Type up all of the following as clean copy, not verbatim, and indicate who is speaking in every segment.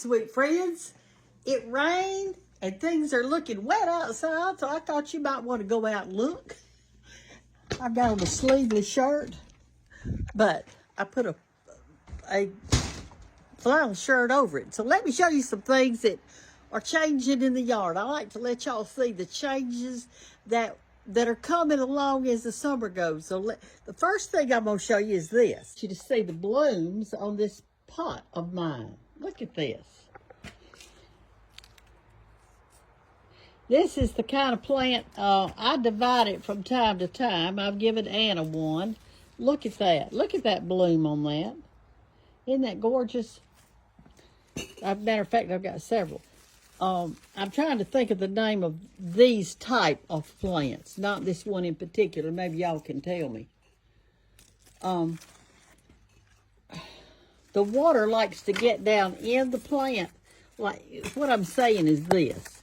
Speaker 1: sweet friends. It rained and things are looking wet outside, so I thought you might want to go out and look. I've got on a sleeveless shirt, but I put a flannel shirt over it. So let me show you some things that are changing in the yard. I like to let y'all see the changes that are coming along as the summer goes. So the first thing I'm going to show you is this. You to see the blooms on this pot of mine. Look at this. This is the kind of plant, I divide it from time to time. I've given Anna one. Look at that. Look at that bloom on that. Isn't that gorgeous? As a matter of fact, I've got several. I'm trying to think of the name of these type of plants, not this one in particular. Maybe y'all can tell me. The water likes to get down in the plant. Like, what I'm saying is this.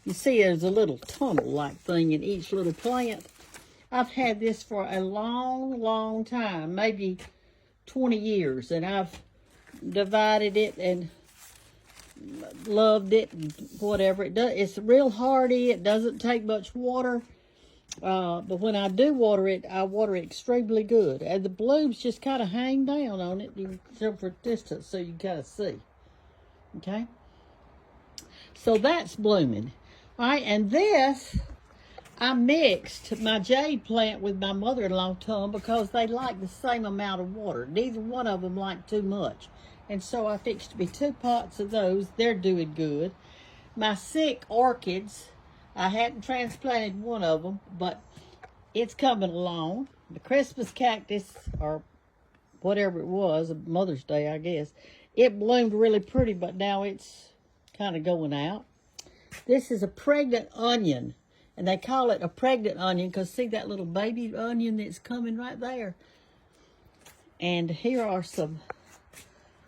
Speaker 1: You see there's a little tunnel-like thing in each little plant. I've had this for a long, long time, maybe 20 years, and I've divided it and loved it and whatever. It's real hardy. It doesn't take much water. But when I do water it, I water it extremely good. And the blooms just kind of hang down on it. You can jump for distance so you can kind of see. Okay? So that's blooming. All right, and this, I mixed my jade plant with my mother-in-law tum because they like the same amount of water. Neither one of them like too much. And so I fixed me 2 pots of those. They're doing good. My sick orchids, I hadn't transplanted one of them, but it's coming along. The Christmas cactus, or whatever it was, Mother's Day, I guess, it bloomed really pretty, but now it's kind of going out. This is a pregnant onion, and they call it a pregnant onion because see that little baby onion that's coming right there? And here are some,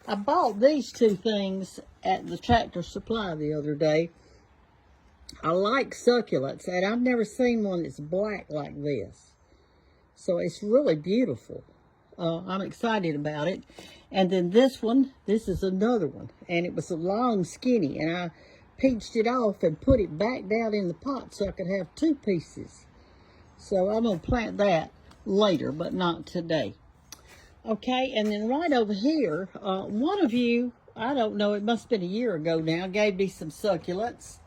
Speaker 1: I bought these 2 things at the Tractor Supply the other day. I like succulents, and I've never seen one that's black like this. So it's really beautiful. I'm excited about it. And then this one, this is another one, and it was a long skinny, and I pinched it off and put it back down in the pot so I could have 2 pieces. So I'm going to plant that later, but not today. Okay, and then right over here, one of you, I don't know, it must have been a year ago now, gave me some succulents.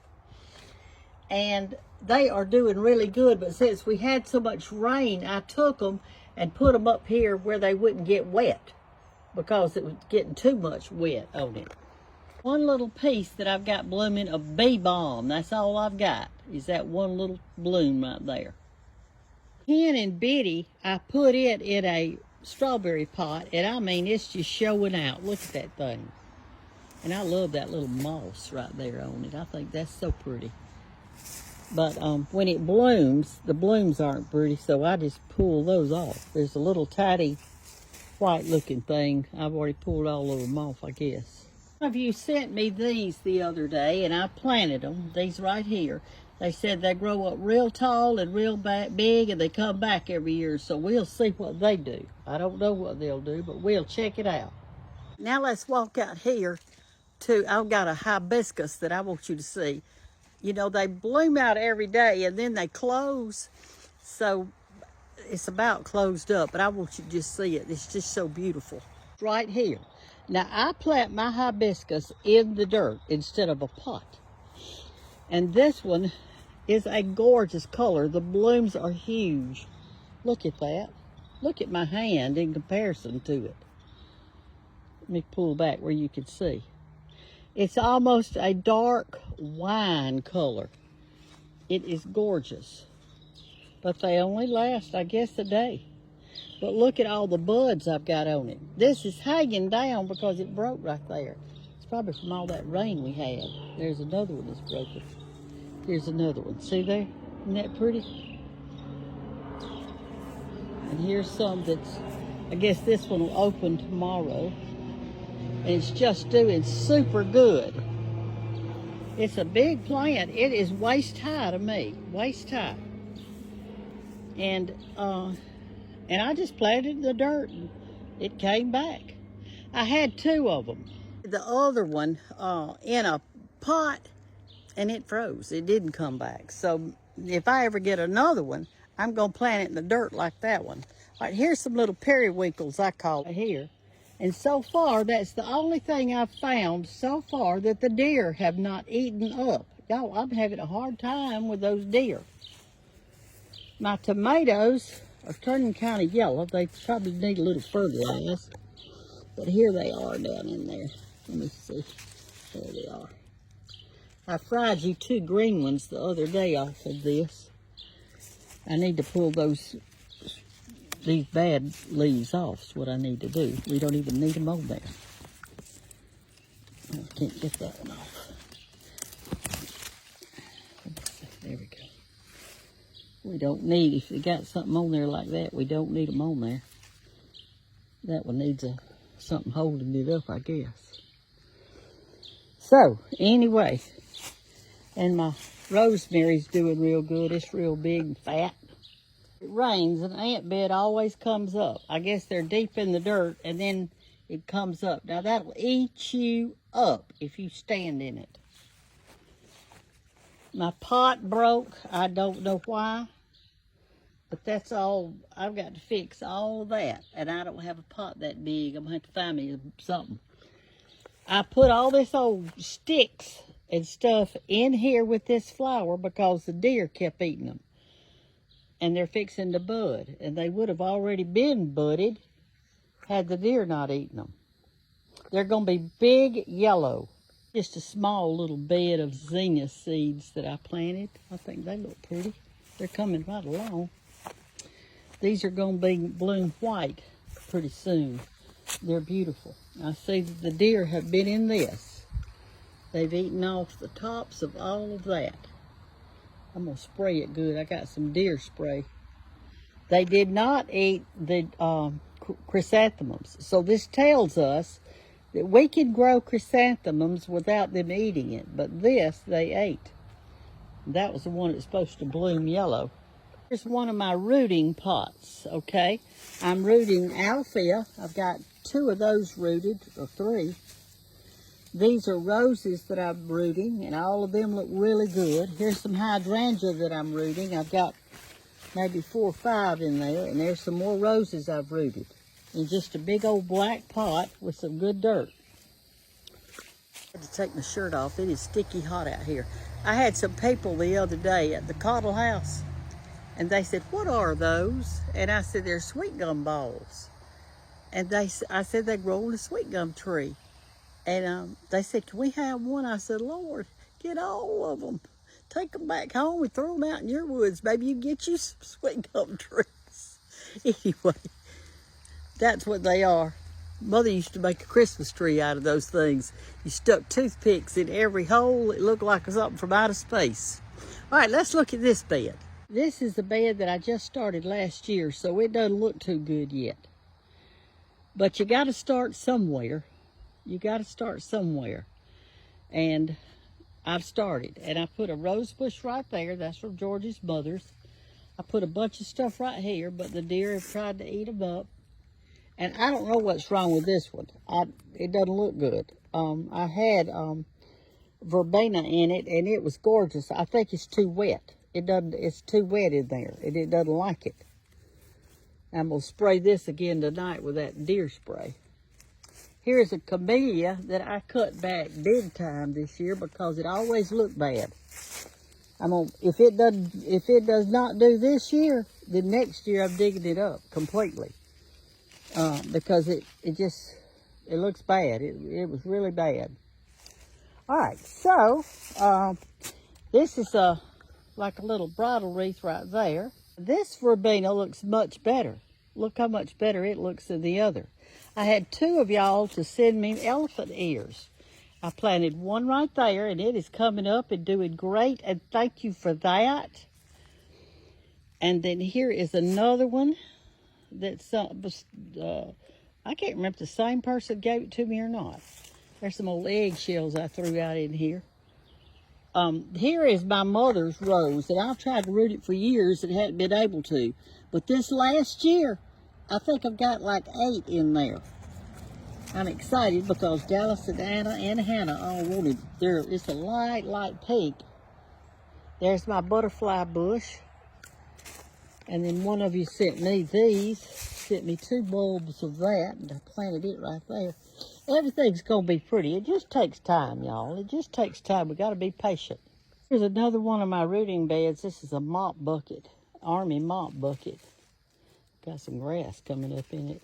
Speaker 1: And they are doing really good, but since we had so much rain, I took them and put them up here where they wouldn't get wet because it was getting too much wet on it. One little piece that I've got blooming, a bee balm. That's all I've got, is that one little bloom right there. Hen and Biddy, I put it in a strawberry pot, and I mean, it's just showing out. Look at that thing. And I love that little moss right there on it. I think that's so pretty. But when it blooms, the blooms aren't pretty, so I just pull those off. There's a little tiny white-looking thing. I've already pulled all of them off, I guess. One of you sent me these the other day, and I planted them, these right here. They said they grow up real tall and real big, and they come back every year, so we'll see what they do. I don't know what they'll do, but we'll check it out. Now let's walk out here to, I've got a hibiscus that I want you to see. You know, they bloom out every day, and then they close, so it's about closed up, but I want you to just see it. It's just so beautiful. Right here. Now, I plant my hibiscus in the dirt instead of a pot. And this one is a gorgeous color. The blooms are huge. Look at that. Look at my hand in comparison to it. Let me pull back where you can see. It's almost a dark wine color. It is gorgeous. But they only last, I guess, a day. But look at all the buds I've got on it. This is hanging down because it broke right there. It's probably from all that rain we had. There's another one that's broken. Here's another one. See there? Isn't that pretty? And here's some that's, I guess this one will open tomorrow. And it's just doing super good. It's a big plant. It is waist high to me, waist high. And I just planted it in the dirt and it came back. I had 2 of them. The other one in a pot, and it froze. It didn't come back. So if I ever get another one, I'm going to plant it in the dirt like that one. All right, here's some little periwinkles, I call it here. And so far, that's the only thing I've found so far that the deer have not eaten up. Y'all, I'm having a hard time with those deer. My tomatoes are turning kind of yellow. They probably need a little fertilizer. But here they are down in there. Let me see. There they are. I fried you 2 green ones the other day off of this. I need to pull these bad leaves off is what I need to do. We don't even need them on there. I can't get that one off. There we go. We don't need, if you got something on there like that, we don't need them on there. That one needs something holding it up, I guess. So, anyway, and my rosemary's doing real good. It's real big and fat. It rains, an ant bed always comes up. I guess they're deep in the dirt, and then it comes up. Now, that'll eat you up if you stand in it. My pot broke. I don't know why, but that's all. I've got to fix all that, and I don't have a pot that big. I'm going to have to find me something. I put all this old sticks and stuff in here with this flower because the deer kept eating them. And they're fixing to bud. And they would have already been budded had the deer not eaten them. They're going to be big yellow. Just a small little bed of zinnia seeds that I planted. I think they look pretty. They're coming right along. These are going to be bloom white pretty soon. They're beautiful. I see that the deer have been in this. They've eaten off the tops of all of that. I'm going to spray it good. I got some deer spray. They did not eat the chrysanthemums. So this tells us that we can grow chrysanthemums without them eating it. But this, they ate. That was the one that's supposed to bloom yellow. Here's one of my rooting pots, okay? I'm rooting Alfea. I've got 2 of those rooted, or 3. These are roses that I'm rooting, and all of them look really good. Here's some hydrangea that I'm rooting. I've got maybe 4 or 5 in there, and there's some more roses I've rooted in just a big old black pot with some good dirt. I had to take my shirt off. It is sticky hot out here. I had some people the other day at the Cottle House, and they said, "What are those?" And I said, "They're sweet gum balls." And I said, "They grow on a sweet gum tree." And they said, "Can we have one?" I said, "Lord, get all of them. Take them back home and throw them out in your woods. Maybe you can get you some sweet gum trees." Anyway, that's what they are. Mother used to make a Christmas tree out of those things. You stuck toothpicks in every hole. It looked like something from outer space. All right, let's look at this bed. This is the bed that I just started last year, so it doesn't look too good yet. But you got to start somewhere. You got to start somewhere. And I've started. And I put a rose bush right there. That's from George's mother's. I put a bunch of stuff right here, but the deer have tried to eat them up. And I don't know what's wrong with this one. It doesn't look good. I had verbena in it, and it was gorgeous. I think it's too wet. It's too wet in there, and it doesn't like it. I'm going to spray this again tonight with that deer spray. Here's a camellia that I cut back big time this year because it always looked bad. If it does not do this year, then next year I'm digging it up completely. Because it looks bad. It was really bad. All right, so this is like a little bridal wreath right there. This verbena looks much better. Look how much better it looks than the other. I had 2 of y'all to send me elephant ears. I planted one right there, and it is coming up and doing great, and thank you for that. And then here is another one that's, I can't remember if the same person gave it to me or not. There's some old eggshells I threw out in here. Here is my mother's rose, and I've tried to root it for years and hadn't been able to. But this last year, I think I've got like 8 in there. I'm excited because Dallas and Anna and Hannah all wanted it's a light pink. There's my butterfly bush. And then one of you sent me sent me 2 bulbs of that, and I planted it right there. Everything's gonna be pretty. It just takes time, y'all. It just takes time. We gotta be patient. Here's another one of my rooting beds. This is a mop bucket, army mop bucket. Got some grass coming up in it.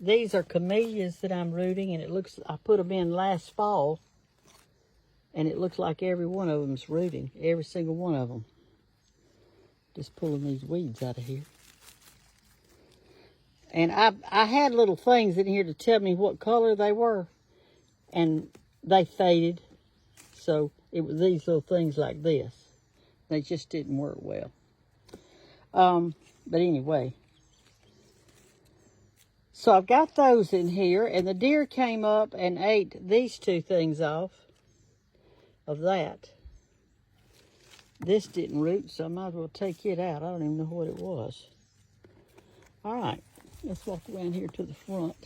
Speaker 1: These are camellias that I'm rooting, and I put them in last fall, and it looks like every one of them's rooting, every single one of them. Just pulling these weeds out of here. And I had little things in here to tell me what color they were, and they faded. So it was these little things like this. They just didn't work well. But anyway. So I've got those in here, and the deer came up and ate these 2 things off of that. This didn't root, so I might as well take it out. I don't even know what it was. All right, let's walk around here to the front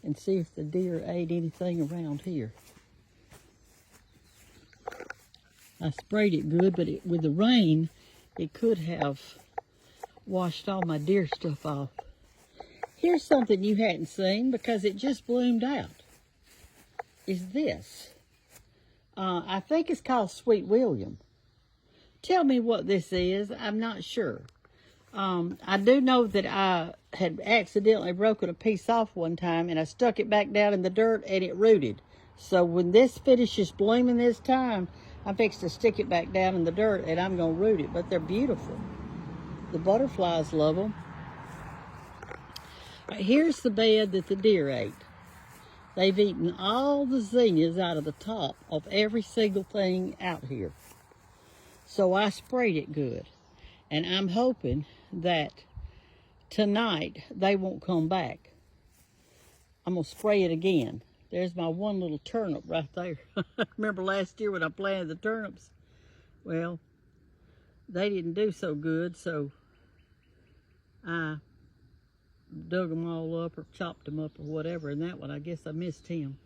Speaker 1: and see if the deer ate anything around here. I sprayed it good, but with the rain, it could have washed all my deer stuff off. Here's something you hadn't seen because it just bloomed out. Is this. I think it's called Sweet William. Tell me what this is. I'm not sure. I do know that I had accidentally broken a piece off one time, and I stuck it back down in the dirt, and it rooted. So when this finishes blooming this time, I'm fixed to stick it back down in the dirt, and I'm going to root it. But they're beautiful. The butterflies love them. Right, here's the bed that the deer ate. They've eaten all the zinnias out of the top of every single thing out here. So I sprayed it good. And I'm hoping that tonight they won't come back. I'm going to spray it again. There's my one little turnip right there. Remember last year when I planted the turnips? Well, they didn't do so good, so I dug them all up or chopped them up or whatever. And that one, I guess I missed him.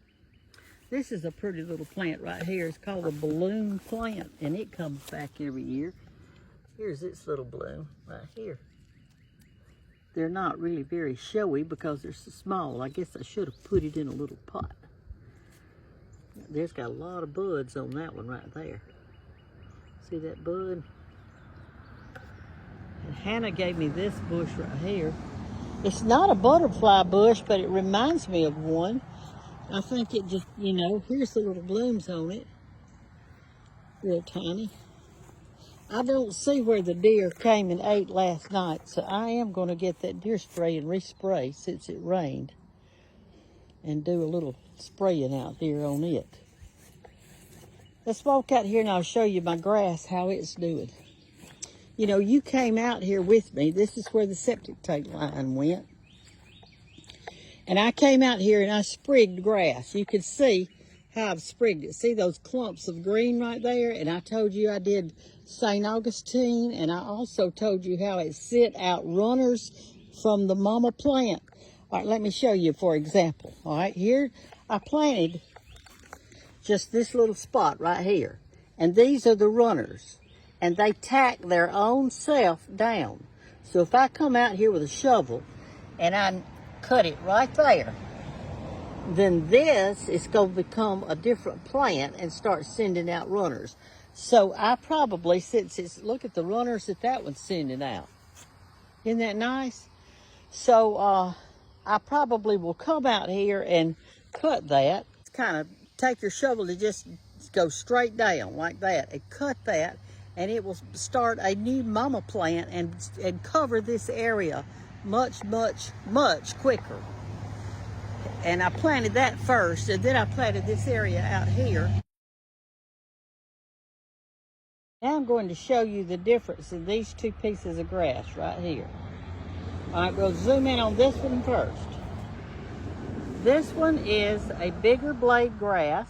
Speaker 1: This is a pretty little plant right here. It's called a balloon plant, and it comes back every year. Here's its little bloom right here. They're not really very showy because they're so small. I guess I should have put it in a little pot. There's got a lot of buds on that one right there. See that bud? And Hannah gave me this bush right here. It's not a butterfly bush, but it reminds me of one. I think it just, you know, here's the little blooms on it. Real tiny. I don't see where the deer came and ate last night, so I am going to get that deer spray and respray since it rained. And do a little spraying out here on it. Let's walk out here and I'll show you my grass, how it's doing. You know, you came out here with me. This is where the septic tank line went. And I came out here and I sprigged grass. You can see how I've sprigged it. See those clumps of green right there? And I told you I did St. Augustine, and I also told you how it sit out runners from the mama plant. All right, let me show you for example. All right, here I planted just this little spot right here. And these are the runners. And they tack their own self down. So if I come out here with a shovel and I cut it right there, then this is going to become a different plant and start sending out runners. So I probably, since it's, look at the runners that one's sending out. Isn't that nice? So I probably will come out here and cut that. Kind of take your shovel to just go straight down like that and cut that, and it will start a new mama plant and cover this area much, much, much quicker. And I planted that first, and then I planted this area out here. Now I'm going to show you the difference in these 2 pieces of grass right here. All right, we'll zoom in on this one first. This one is a bigger blade grass,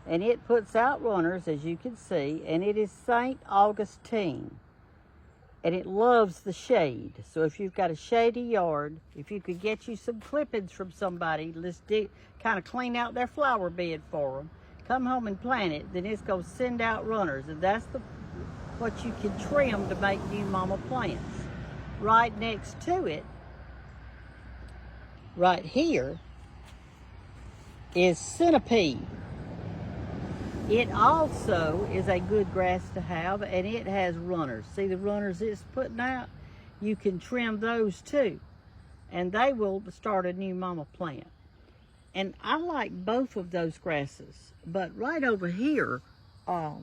Speaker 1: and it puts out runners, as you can see, and it is St. Augustine. and it loves the shade. So if you've got a shady yard, if you could get you some clippings from somebody, let's kind of clean out their flower bed for them, come home and plant it, then it's going to send out runners. And that's what you can trim to make new mama plants. Right next to it, right here, is centipede. It also is a good grass to have, and it has runners. See the runners it's putting out? You can trim those too, and they will start a new mama plant. And I like both of those grasses, but right over here, I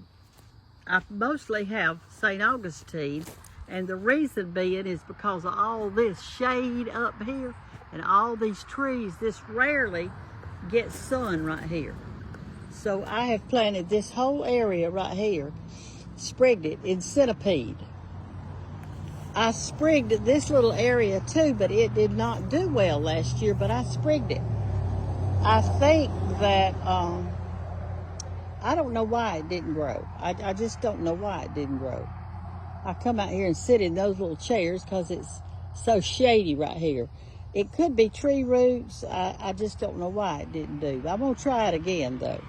Speaker 1: mostly have St. Augustine, and the reason being is because of all this shade up here and all these trees. This rarely gets sun right here. So I have planted this whole area right here, sprigged it in centipede. I sprigged this little area too, but it did not do well last year, but I sprigged it. I think that, I don't know why it didn't grow. I just don't know why it didn't grow. I come out here and sit in those little chairs because it's so shady right here. It could be tree roots. I just don't know why it didn't do. I'm going to try it again though.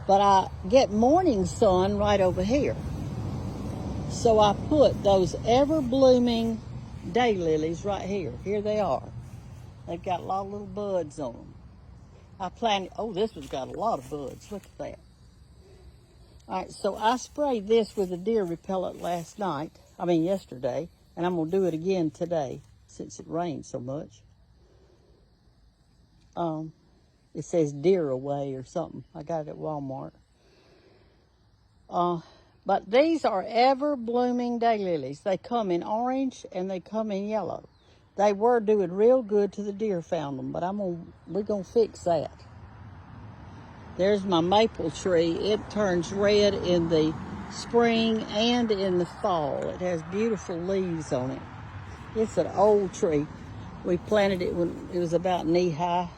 Speaker 1: But I get morning sun right over here. So I put those ever-blooming daylilies right here. Here they are. They've got a lot of little buds on them. I planted, oh, this one's got a lot of buds. Look at that. All right, so I sprayed this with a deer repellent yesterday, and I'm going to do it again today since it rained so much. It says deer away or something. I got it at Walmart. But these are ever-blooming daylilies. They come in orange and they come in yellow. They were doing real good till the deer found them, but we're gonna fix that. There's my maple tree. It turns red in the spring and in the fall. It has beautiful leaves on it. It's an old tree. We planted it when it was about knee-high.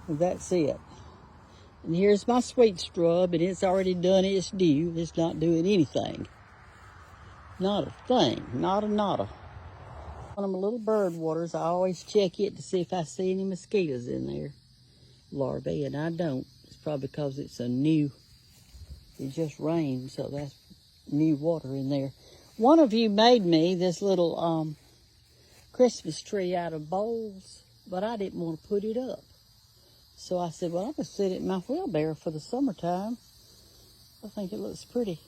Speaker 1: And that's it. And here's my sweet scrub, and it's already done its due. It's not doing anything. Not a thing. Nada, nada. One of my little bird waters, I always check it to see if I see any mosquitoes in there. Larvae, and I don't. It's probably because it just rained, so that's new water in there. One of you made me this little Christmas tree out of bowls, but I didn't want to put it up. So I said, well, I'm going to sit it in my wheelbarrow for the summertime. I think it looks pretty.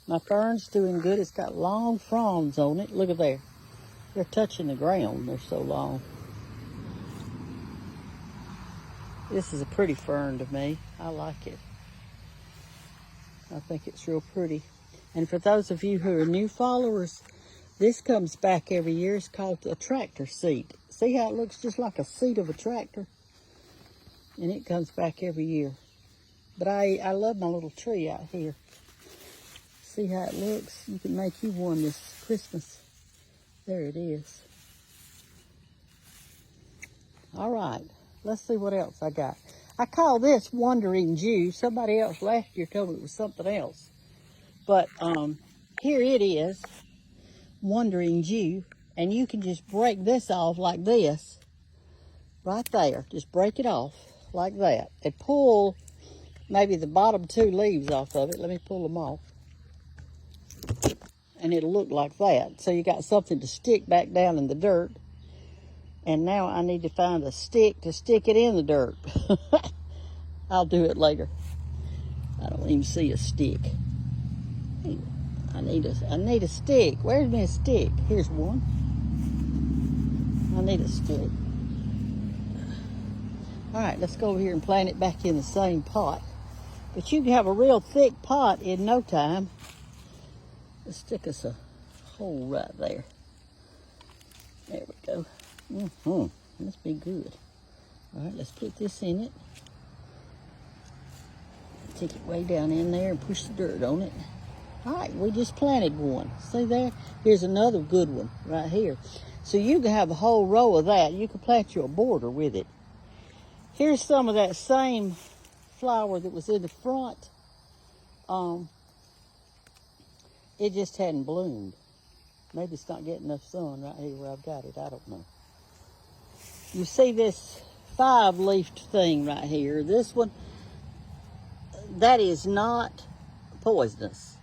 Speaker 1: My fern's doing good. It's got long fronds on it. Look at there. They're touching the ground. They're so long. This is a pretty fern to me. I like it. I think it's real pretty. And for those of you who are new followers, this comes back every year. It's called a tractor seat. See how it looks just like a seat of a tractor? And it comes back every year. But I love my little tree out here. See how it looks? You can make you one this Christmas. There it is. All right, let's see what else I got. I call this Wandering Jew. Somebody else last year told me it was something else. But here it is, Wandering Jew. And you can just break this off like this. Right there. Just break it off like that. And pull maybe the bottom two leaves off of it. Let me pull them off. And it'll look like that. So you got something to stick back down in the dirt. And now I need to find a stick to stick it in the dirt. I'll do it later. I don't even see a stick. I need a stick. Where's my stick? Here's one. I need a stick. All right, let's go over here and plant it back in the same pot. But you can have a real thick pot in no time. Let's stick us a hole right there. There we go. Must be good. All right, let's put this in it. Take it way down in there and push the dirt on it. All right, we just planted one. See there? Here's another good one right here. So you can have a whole row of that. You can plant your border with it. Here's some of that same flower that was in the front. It just hadn't bloomed. Maybe it's not getting enough sun right here where I've got it. I don't know. You see this 5-leafed thing right here. This one, that is not poisonous.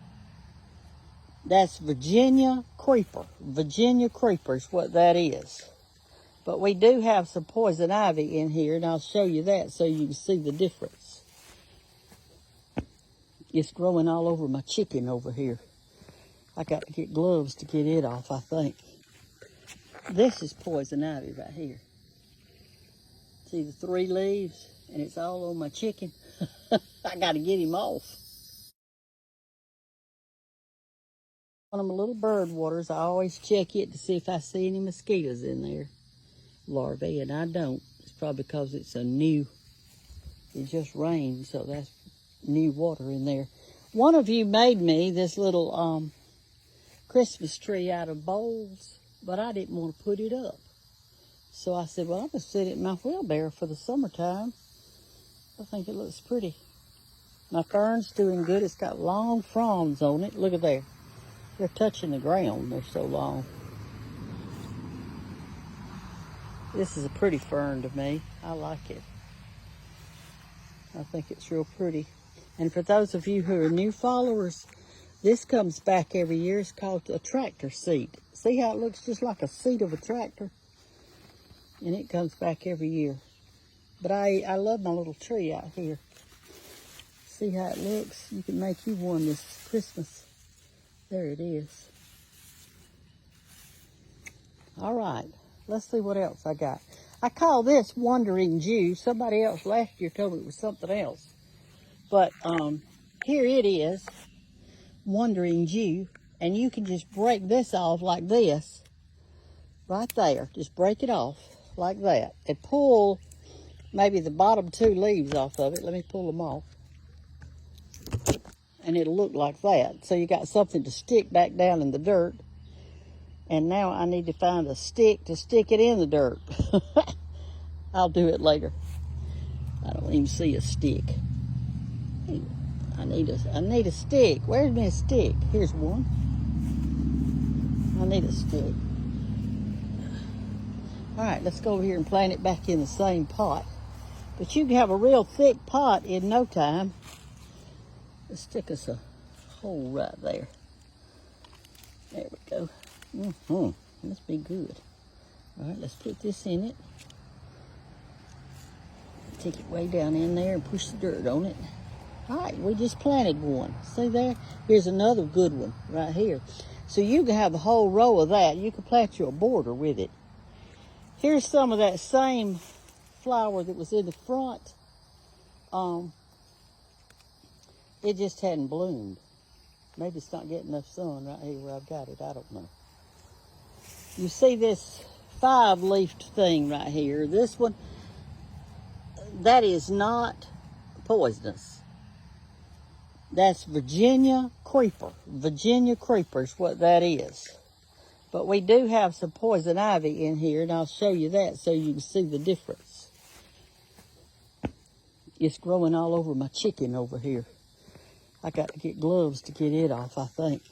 Speaker 1: That's Virginia creeper. Virginia creeper is what that is. But we do have some poison ivy in here, and I'll show you that so you can see the difference. It's growing all over my chicken over here. I got to get gloves to get it off, I think. This is poison ivy right here. See the 3 leaves? And it's all on my chicken. I got to get him off. One of my little bird waters, I always check it to see if I see any mosquitoes in there. Larvae, and I don't. It's probably because it's a new, it just rained, so that's new water in there. One of you made me this little Christmas tree out of bowls, but I didn't want to put it up. So I said, well, I'm going to set it in my wheelbarrow for the summertime. I think it looks pretty. My fern's doing good. It's got long fronds on it. Look at there. They're touching the ground. They're so long. This is a pretty fern to me. I like it. I think it's real pretty. And for those of you who are new followers, this comes back every year. It's called a tractor seat. See how it looks just like a seat of a tractor? And it comes back every year. But I love my little tree out here. See how it looks? You can make you one this Christmas. There it is. All right. Let's see what else I got. I call this Wandering Jew. Somebody else last year told me it was something else. But here it is, Wandering Jew. And you can just break this off like this. Right there. Just break it off like that. And pull maybe the bottom 2 leaves off of it. Let me pull them off. And it'll look like that. So you got something to stick back down in the dirt. And now I need to find a stick to stick it in the dirt. I'll do it later. I don't even see a stick. I need a stick. Where's my stick? Here's one. I need a stick. All right, let's go over here and plant it back in the same pot. But you can have a real thick pot in no time. Let's stick us a hole right there. There we go. Must be good. All right, let's put this in it. Take it way down in there and push the dirt on it. All right, we just planted one. See there? Here's another good one right here. So you can have a whole row of that. You can plant you a border with it. Here's some of that same flower that was in the front. It just hadn't bloomed. Maybe it's not getting enough sun right here where I've got it. I don't know. You see this 5-leafed thing right here. This one, that is not poisonous. That's Virginia creeper. Virginia creeper is what that is. But we do have some poison ivy in here, and I'll show you that so you can see the difference. It's growing all over my chicken over here. I got to get gloves to get it off, I think.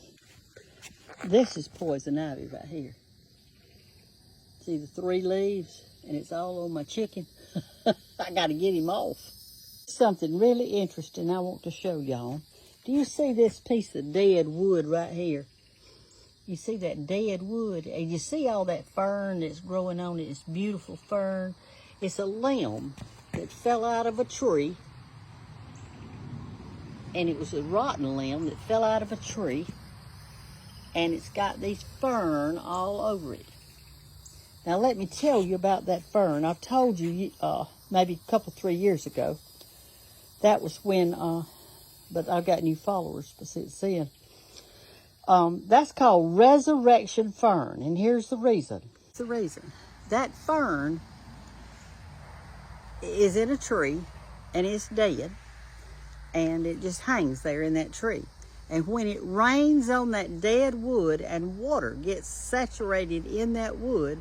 Speaker 1: This is poison ivy right here. See the 3 leaves? And it's all on my chicken. I got to get him off. Something really interesting I want to show y'all. Do you see this piece of dead wood right here? You see that dead wood? And you see all that fern that's growing on it? It's beautiful fern. It's a limb that fell out of a tree. And it was a rotten limb that fell out of a tree. And it's got these fern all over it. Now let me tell you about that fern. I've told you maybe a couple, 3 years ago. That was when, but I've got new followers since then. That's called resurrection fern. And here's the reason. It's the reason. That fern is in a tree and it's dead. And it just hangs there in that tree. And when it rains on that dead wood and water gets saturated in that wood,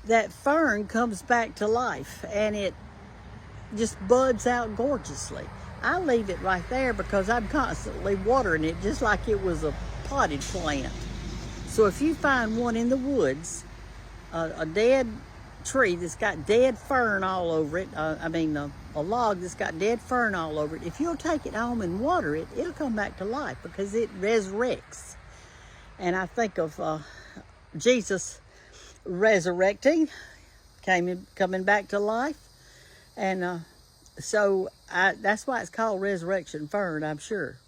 Speaker 1: that fern comes back to life and it just buds out gorgeously. I leave it right there because I'm constantly watering it just like it was a potted plant. So if you find one in the woods, a dead tree that's got dead fern all over it, a log that's got dead fern all over it, if you'll take it home and water it, it'll come back to life because it resurrects. And I think of Jesus resurrecting, coming back to life. And so that's why it's called resurrection fern, I'm sure.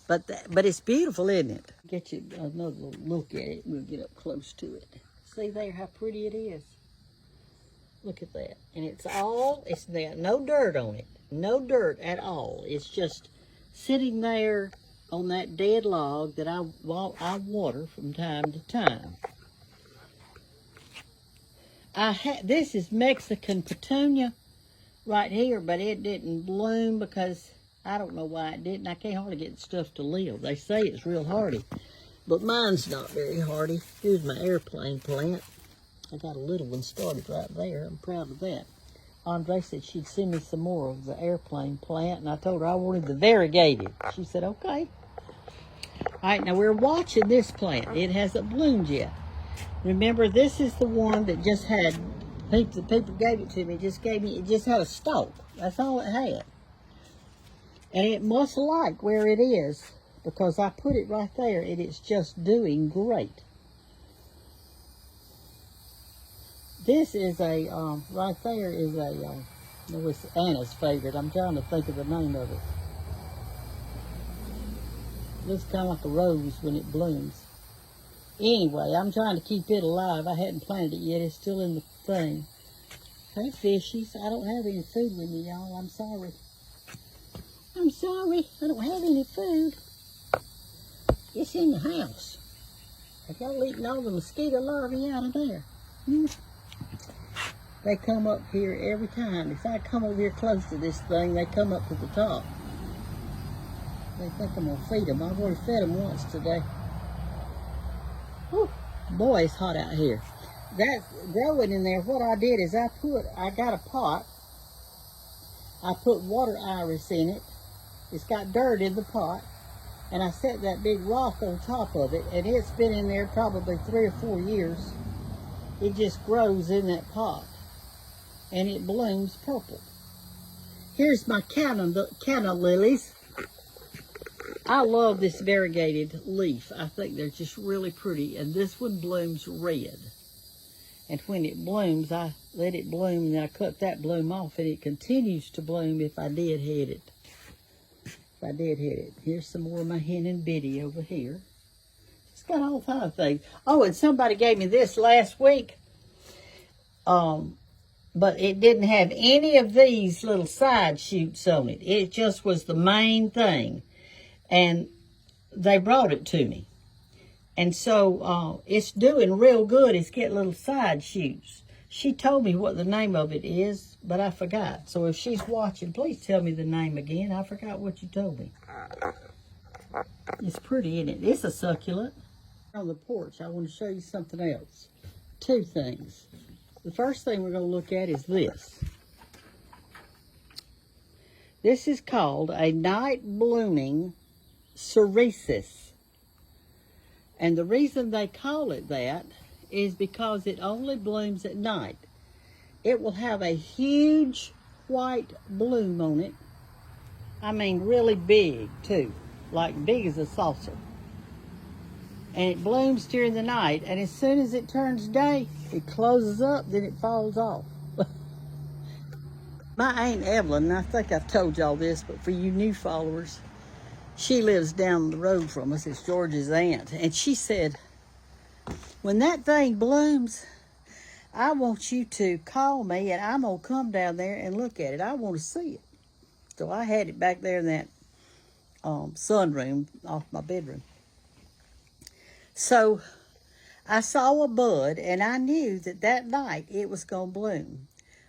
Speaker 1: But it's beautiful, isn't it? Get you another look at it. We'll get up close to it. See there how pretty it is. Look at that. And it's got no dirt on it. No dirt at all. It's just sitting there on that dead log that I water from time to time. This is Mexican petunia right here, but it didn't bloom because I don't know why it didn't. I can't hardly get stuff to live. They say it's real hardy, but mine's not very hardy. Here's my airplane plant. I got a little one started right there. I'm proud of that. Andre said she'd send me some more of the airplane plant, and I told her I wanted the variegated. She said, okay. All right, now we're watching this plant. It hasn't bloomed yet. Remember, this is the one that just had, the people gave it to me, it just had a stalk. That's all it had. And it must like where it is because I put it right there and it's just doing great. This is right there is it was Anna's favorite. I'm trying to think of the name of it. Looks kind of like a rose when it blooms. Anyway, I'm trying to keep it alive. I hadn't planted it yet. It's still in the thing. Hey, fishies. I don't have any food with me, y'all. I'm sorry. I'm sorry. I don't have any food. It's in the house. Have y'all eaten all the mosquito larvae out of there? They come up here every time. If I come over here close to this thing, they come up to the top. They think I'm going to feed them. I've already fed them once today. Whew. Boy, it's hot out here. That's growing in there. What I did is I got a pot. I put water iris in it. It's got dirt in the pot. And I set that big rock on top of it. And it's been in there probably 3 or 4 years. It just grows in that pot. And it blooms purple. Here's my canna lilies. I love this variegated leaf. I think they're just really pretty. And this one blooms red. And when it blooms, I let it bloom and then I cut that bloom off and it continues to bloom if I did hit it. Here's some more of my hen and biddy over here. It's got all kinds of things. Oh, and somebody gave me this last week. But it didn't have any of these little side shoots on it. It just was the main thing. And they brought it to me. And so it's doing real good. It's getting little side shoots. She told me what the name of it is, but I forgot. So if she's watching, please tell me the name again. I forgot what you told me. It's pretty, isn't it? It's a succulent. On the porch, I want to show you something else. 2 things. The first thing we're going to look at is this. This is called a night blooming cereus. And the reason they call it that is because it only blooms at night. It will have a huge white bloom on it. I mean really big too, like big as a saucer. And it blooms during the night, and as soon as it turns day, it closes up, then it falls off. My Aunt Evelyn, and I think I've told y'all this, but for you new followers, she lives down the road from us. It's George's aunt. And she said, when that thing blooms, I want you to call me and I'm going to come down there and look at it. I want to see it. So I had it back there in that sunroom off my bedroom. So I saw a bud and I knew that night it was going to bloom.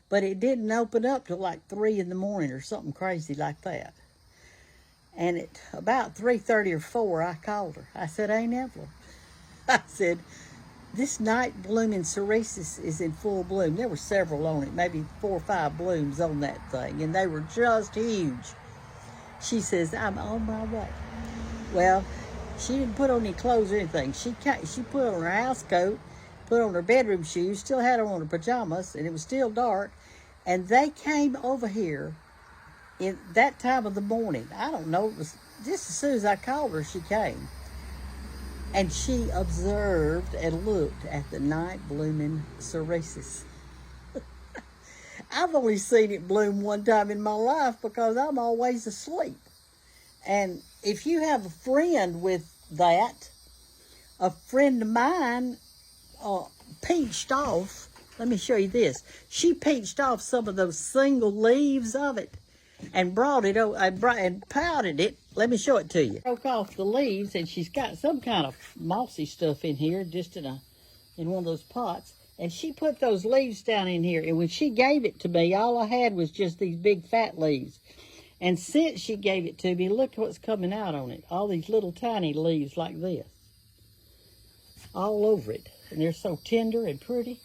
Speaker 1: But it didn't open up till like 3 in the morning or something crazy like that. And at about 3:30 or 4, I called her. I said, Aunt Evelyn, I said, this night blooming cereus is in full bloom. There were several on it, maybe 4 or 5 blooms on that thing, and they were just huge. She says, I'm on my way. Well, She didn't put on any clothes or anything. She put on her house coat, put on her bedroom shoes, still had on her pajamas, and it was still dark. And they came over here in that time of the morning. I don't know, it was just as soon as I called her, she came. And she observed and looked at the night blooming cereus. I've only seen it bloom one time in my life because I'm always asleep. And if you have a friend with that, a friend of mine pinched off, let me show you this. She pinched off some of those single leaves of it and brought it over and powdered it. Let me show it to you. Broke off the leaves, and she's got some kind of mossy stuff in here, just in one of those pots. And she put those leaves down in here. And when she gave it to me, all I had was just these big fat leaves. And since she gave it to me, look what's coming out on it. All these little tiny leaves like this. All over it. And they're so tender and pretty.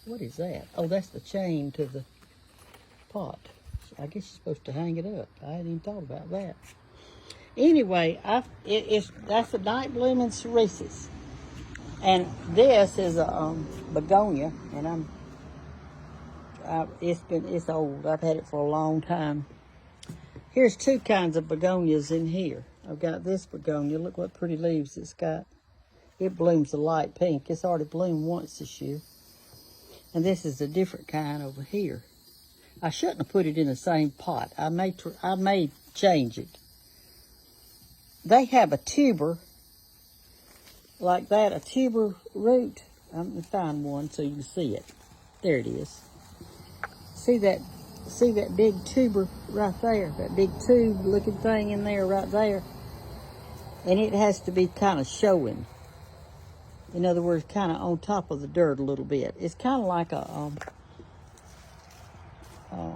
Speaker 1: What is that? Oh, that's the chain to the pot. I guess you're supposed to hang it up. I hadn't even thought about that. Anyway, that's a night blooming cereus. And this is a begonia, and it's old. I've had it for a long time. Here's two kinds of begonias in here. I've got this begonia. Look what pretty leaves it's got. It blooms a light pink. It's already bloomed once this year. And this is a different kind over here. I shouldn't have put it in the same pot. I may change it. They have a tuber like that, a tuber root. I'm going to find one so you can see it. There it is. See that big tuber right there? That big tube looking thing in there right there? And it has to be kind of showing. In other words, kind of on top of the dirt a little bit. It's kind of like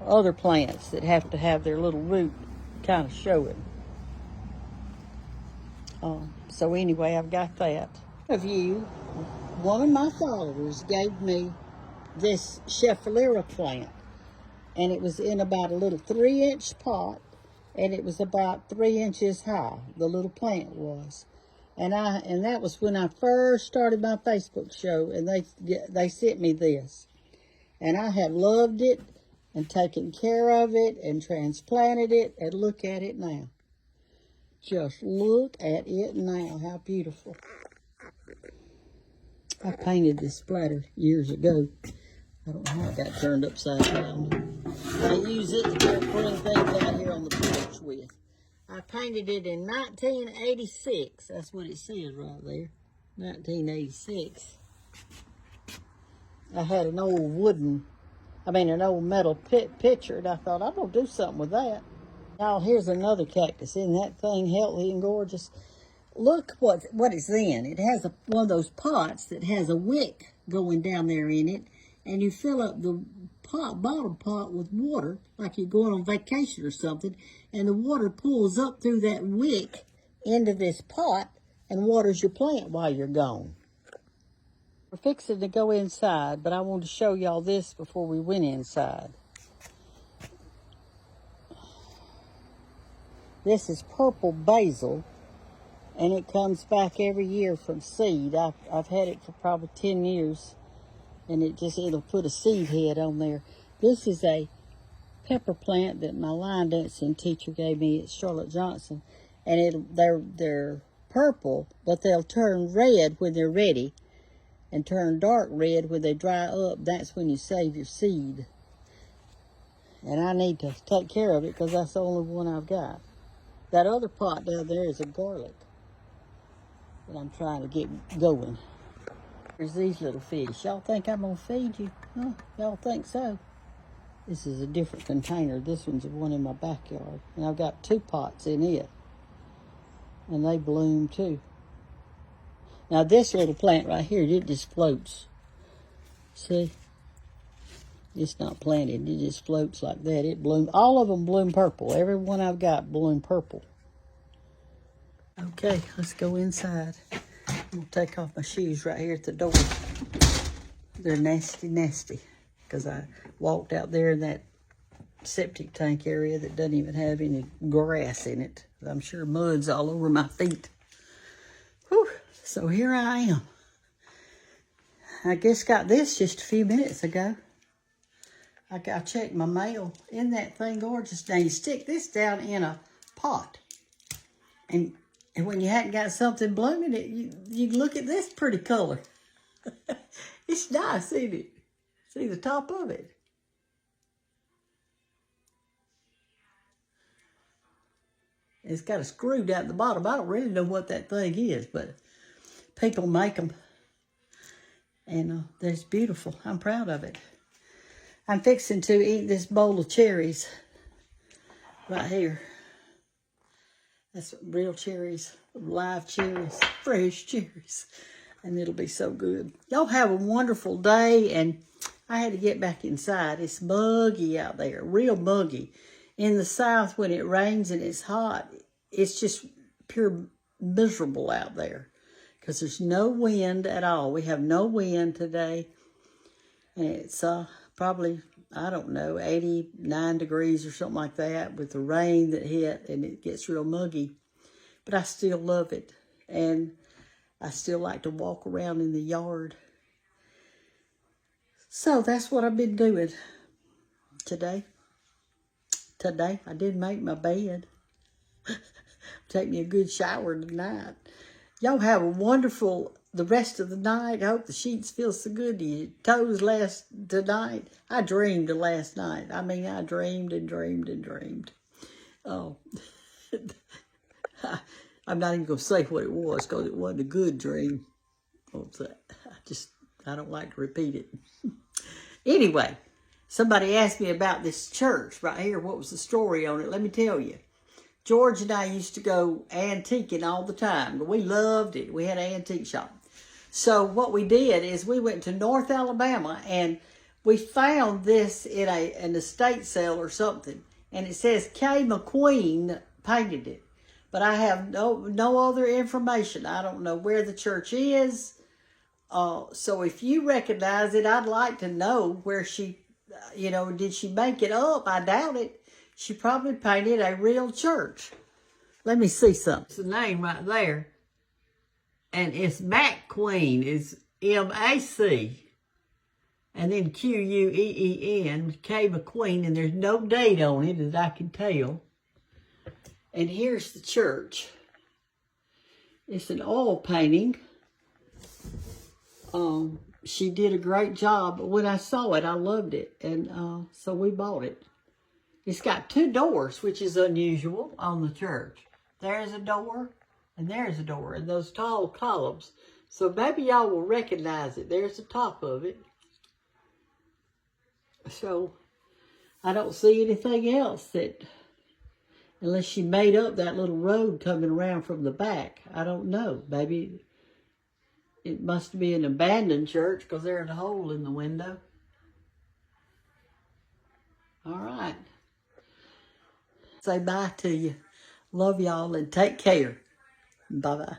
Speaker 1: other plants that have to have their little root kind of showing. So anyway, I've got that. One of my followers gave me this Shelfflera plant, and it was in about a little 3-inch pot, and it was about 3 inches high. The little plant was, and that was when I first started my Facebook show, and they sent me this, and I have loved it and taken care of it and transplanted it, and look at it now. Just look at it now, how beautiful. I painted this splatter years ago. I don't know how it got turned upside down. I use it to bring things out here on the porch with. I painted it in 1986. That's what it says right there, 1986. I had an old metal pitcher, and I thought, I'm going to do something with that. Now, here's another cactus. Isn't that thing healthy and gorgeous? Look what it's in. It has one of those pots that has a wick going down there in it, and you fill up the bottom pot with water, like you're going on vacation or something, and the water pulls up through that wick into this pot and waters your plant while you're gone. We're fixing to go inside, but I wanted to show y'all this before we went inside. This is purple basil, and it comes back every year from seed. I've had it for probably 10 years, and it'll put a seed head on there. This is a pepper plant that my line dancing teacher gave me at Charlotte Johnson, and they're purple, but they'll turn red when they're ready, and turn dark red when they dry up. That's when you save your seed. And I need to take care of it because that's the only one I've got. That other pot down there is a garlic that I'm trying to get going. There's these little fish. Y'all think I'm going to feed you? Huh? Y'all think so? This is a different container. This one's the one in my backyard. And I've got 2 pots in it. And they bloom too. Now this little plant right here, it just floats. See? It's not planted, it just floats like that. It blooms. All of them bloom purple. Every one I've got bloom purple. Okay, let's go inside. I'm gonna take off my shoes right here at the door. They're nasty, nasty. Because I walked out there in that septic tank area that doesn't even have any grass in it. I'm sure mud's all over my feet. Whew. So here I am. I just got this just a few minutes ago. I checked my mail. Isn't that thing gorgeous? Now you stick this down in a pot. And when you hadn't got something blooming, you look at this pretty color. It's nice, isn't it? See the top of it. It's got a screw down at the bottom. I don't really know what that thing is, but people make them. And they're beautiful. I'm proud of it. I'm fixing to eat this bowl of cherries right here. That's real cherries, live cherries, fresh cherries. And it'll be so good. Y'all have a wonderful day. And I had to get back inside. It's muggy out there, real muggy. In the south, when it rains and it's hot, it's just pure miserable out there because there's no wind at all. We have no wind today. And it's probably, I don't know, 89 degrees or something like that with the rain that hit, and it gets real muggy. But I still love it. And I still like to walk around in the yard. So that's what I've been doing today. Today, I did make my bed. Take me a good shower tonight. Y'all have a wonderful, the rest of the night. I hope the sheets feel so good to your toes tonight. I dreamed last night. I mean, I dreamed and dreamed and dreamed. Oh, I'm not even going to say what it was because it wasn't a good dream. I don't like to repeat it. Anyway. Somebody asked me about this church right here. What was the story on it? Let me tell you. George and I used to go antiquing all the time. We loved it. We had an antique shop. So what we did is we went to North Alabama and we found this in an estate sale or something. And it says K. McQueen painted it. But I have no other information. I don't know where the church is. So if you recognize it, I'd like to know where she... did she make it up? I doubt it. She probably painted a real church. Let me see something. It's the name right there. And it's McQueen. It's M-A-C. And then Q-U-E-E-N. K. McQueen. And there's no date on it that I can tell. And here's the church. It's an oil painting. She did a great job. When I saw it, I loved it. And so we bought it. It's got 2 doors, which is unusual on the church. There's a door, and there's a door, and those tall columns. So maybe y'all will recognize it. There's the top of it. So I don't see anything else that, unless she made up that little road coming around from the back. I don't know. Maybe it must be an abandoned church because there's a hole in the window. All right. Say bye to you. Love y'all and take care. Bye-bye.